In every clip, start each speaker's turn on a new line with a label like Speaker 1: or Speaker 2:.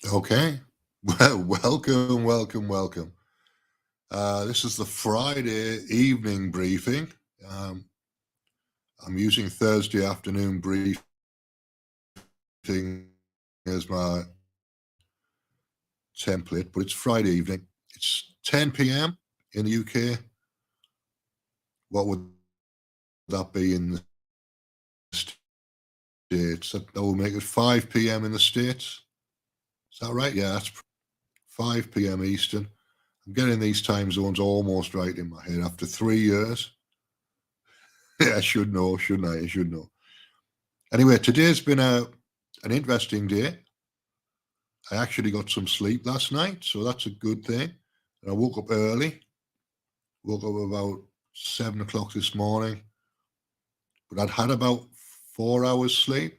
Speaker 1: Okay. Well, welcome, welcome, welcome. This is the Friday evening briefing. Um, I'm using Thursday afternoon briefing as my template, but it's Friday evening. It's 10 p.m. in the UK. What would that be in the States? That will make it 5 p.m. in the States. Is that right? Yeah, that's 5 p.m. Eastern. I'm getting these time zones almost right in my head after 3 years. Yeah, I should know, shouldn't I? I should know. Anyway, today's been an interesting day. I actually got some sleep last night, so that's a good thing. And I woke up early, woke up about 7 o'clock this morning, but I'd had about 4 hours sleep.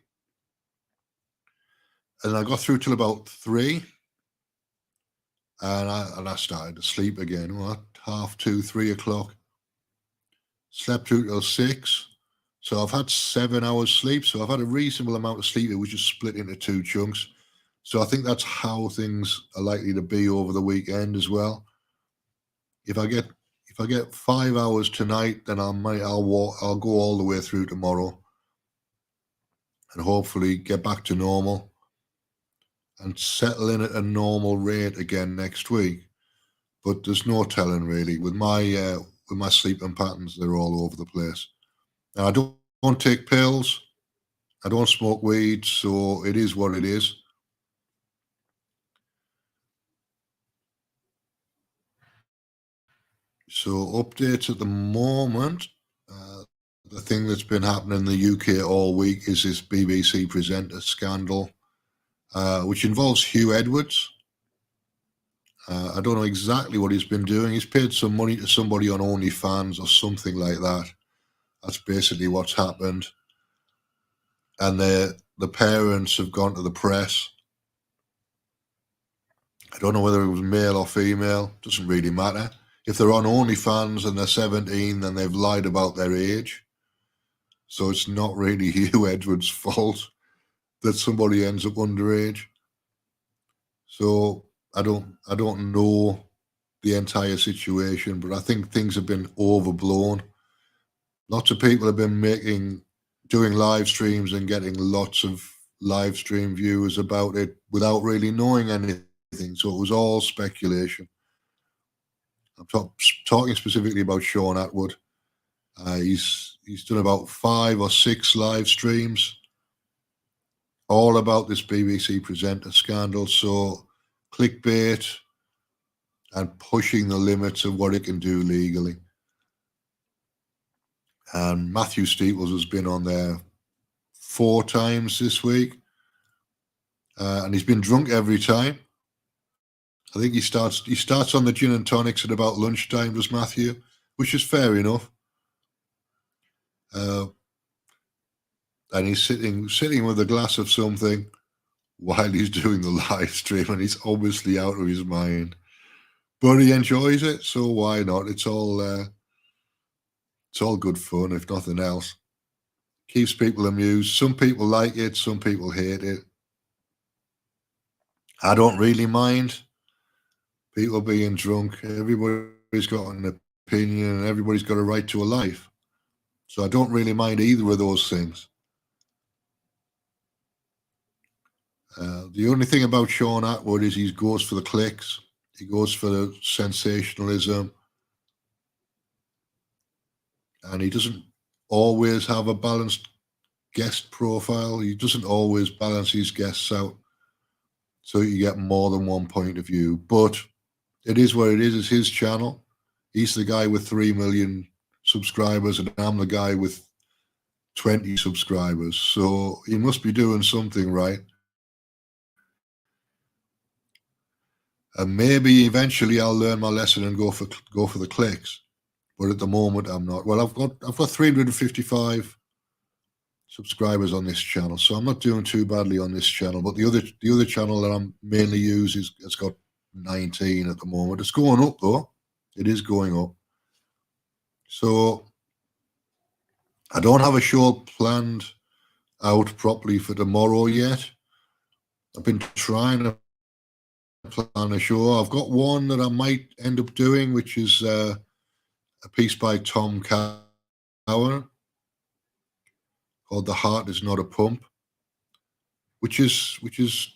Speaker 1: And I got through till about three, and I started to sleep again. What, half two, 3 o'clock. Slept through till six. So I've had 7 hours sleep. So I've had a reasonable amount of sleep, which is split into two chunks. So I think that's how things are likely to be over the weekend as well. If I get 5 hours tonight, then I'll go all the way through tomorrow and hopefully get back to normal and settle in at a normal rate again next week. But there's no telling really with my sleeping patterns. They're all over the place. And I don't take pills. I don't smoke weed, so it is what it is. So updates at the moment. Uh, the thing that's been happening in the UK all week is this BBC presenter scandal, which involves Hugh Edwards. I don't know exactly what he's been doing. He's paid some money to somebody on OnlyFans or something like that. That's basically what's happened. And the parents have gone to the press. I don't know whether it was male or female. Doesn't really matter. If they're on OnlyFans and they're 17, then they've lied about their age. So it's not really Hugh Edwards' fault that somebody ends up underage. So I don't know the entire situation, but I think things have been overblown. Lots of people have been doing live streams and getting lots of live stream viewers about it without really knowing anything. So it was all speculation. I'm talking specifically about Sean Atwood. He's done about 5 or 6 live streams, all about this BBC presenter scandal. So clickbait and pushing the limits of what it can do legally. And Matthew Steeples has been on there 4 times this week, and he's been drunk every time. I think he starts on the gin and tonics at about lunchtime, does Matthew, which is fair enough. Uh, and he's sitting with a glass of something while he's doing the live stream, and he's obviously out of his mind. But he enjoys it, so why not? It's all good fun, if nothing else. Keeps people amused. Some people like it, some people hate it. I don't really mind people being drunk. Everybody's got an opinion, and everybody's got a right to a life. So I don't really mind either of those things. The only thing about Sean Atwood is he goes for the clicks. He goes for the sensationalism, and he doesn't always have a balanced guest profile. He doesn't always balance his guests out, so you get more than one point of view. But it is what it is. It's his channel. He's the guy with 3 million subscribers, and I'm the guy with 20 subscribers. So he must be doing something right. And maybe eventually I'll learn my lesson and go for the clicks. But at the moment I'm not. Well, I've got 355 subscribers on this channel, so I'm not doing too badly on this channel. But the other channel that I'm mainly use it's got 19 at the moment. It's going up though. It is going up. So I don't have a show planned out properly for tomorrow yet. I've been trying to plan a show. I've got one that I might end up doing, which is a piece by Tom Cowan called "The Heart Is Not a Pump," which is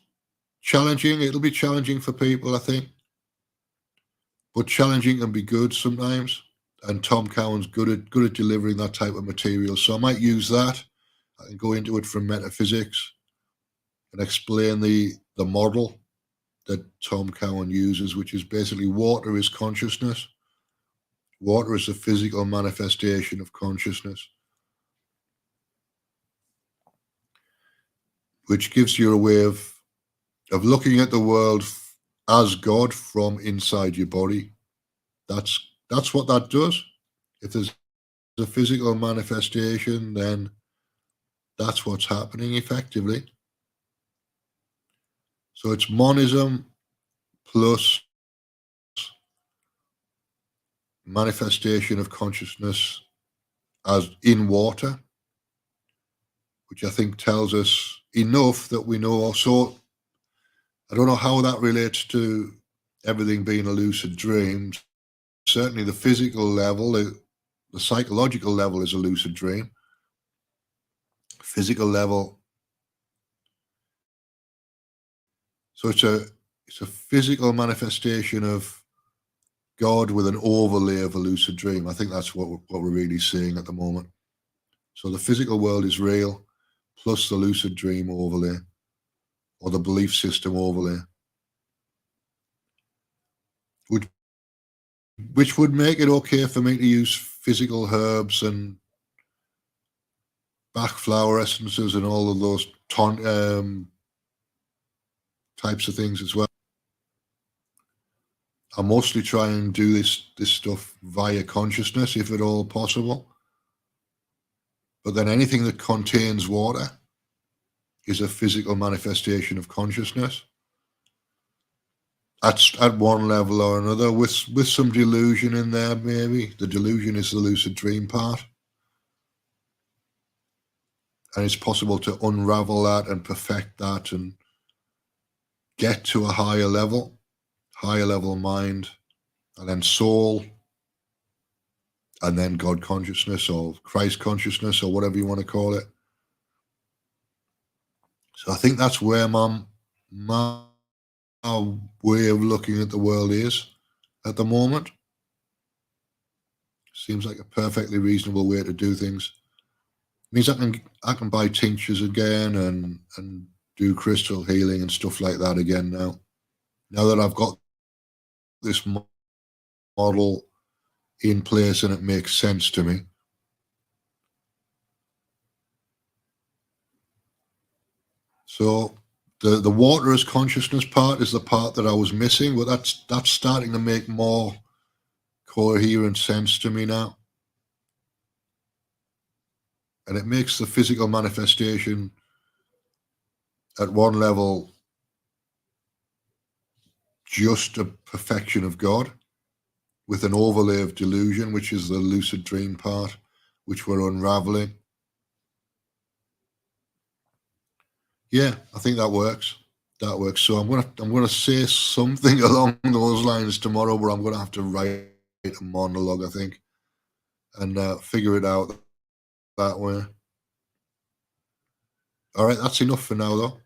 Speaker 1: challenging. It'll be challenging for people, I think, but challenging can be good sometimes. And Tom Cowan's good at delivering that type of material, so I might use that. I can go into it from metaphysics and explain the model that Tom Cowan uses, which is basically water is consciousness. Water is a physical manifestation of consciousness, which gives you a way of looking at the world as God from inside your body. That's what that does. If there's a physical manifestation, then that's what's happening effectively. So it's monism plus manifestation of consciousness as in water, which I think tells us enough that we know. So I don't know how that relates to everything being a lucid dream. Certainly the physical level, the psychological level is a lucid dream. Physical level. So it's a physical manifestation of God with an overlay of a lucid dream. I think that's what we're really seeing at the moment. So the physical world is real, plus the lucid dream overlay, or the belief system overlay, which would make it okay for me to use physical herbs and Bach flower essences and all of those types of things as well. I mostly try and do this stuff via consciousness, if at all possible. But then anything that contains water is a physical manifestation of consciousness at one level or another, with some delusion in there. Maybe the delusion is the lucid dream part, and it's possible to unravel that and perfect that and get to a higher level mind, and then soul, and then God consciousness or Christ consciousness or whatever you want to call it. So I think that's where my way of looking at the world is at the moment. Seems like a perfectly reasonable way to do things. Means I can buy tinctures again and do crystal healing and stuff like that again now. Now that I've got this model in place and it makes sense to me. So the water as consciousness part is the part that I was missing, but that's starting to make more coherent sense to me now. And it makes the physical manifestation at one level just a perfection of God with an overlay of delusion, which is the lucid dream part, which we're unraveling. Yeah, I think that works. That works. So I'm gonna say something along those lines tomorrow, where I'm gonna have to write a monologue, I think, and figure it out that way. All right, that's enough for now, though.